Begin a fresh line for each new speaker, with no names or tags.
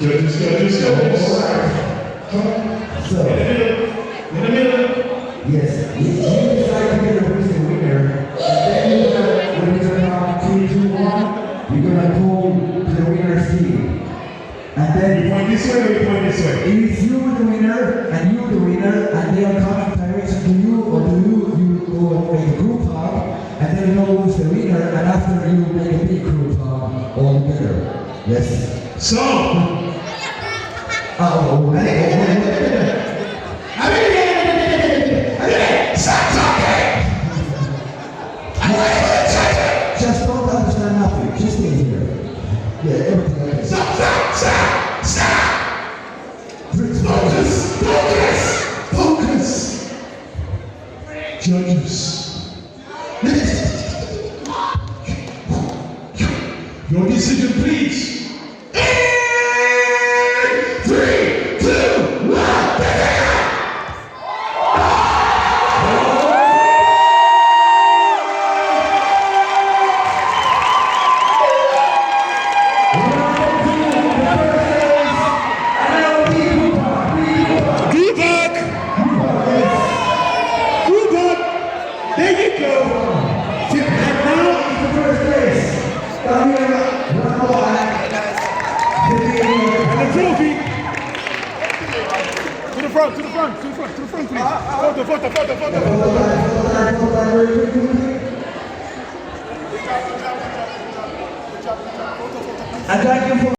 Judges, judges, judges.
All right. So,
In the middle.
yes, if you decide to get a who's the winner, then when you're gonna count 3, 2, 1, you're gonna call the winner's team. And then
You point this way or you point this way?
if it's you the winner and you the winner and they are coming direction to you or to you go and make a group hug and then you know who's the winner and after you make a big group hug all together. Yes.
So, stop talking!
Just don't understand nothing. Just stay here. Yeah, everything okay.
Stop, stop, stop, stop! Focus, focus, focus! Judges. Your decision, please. In 3, 2, 1, there you go. And now,
The first place. Come here. One more.
and the trophy.
To the front, to the front, to the front, to the front, please. Photo, photo, photo, photo.
I thank you for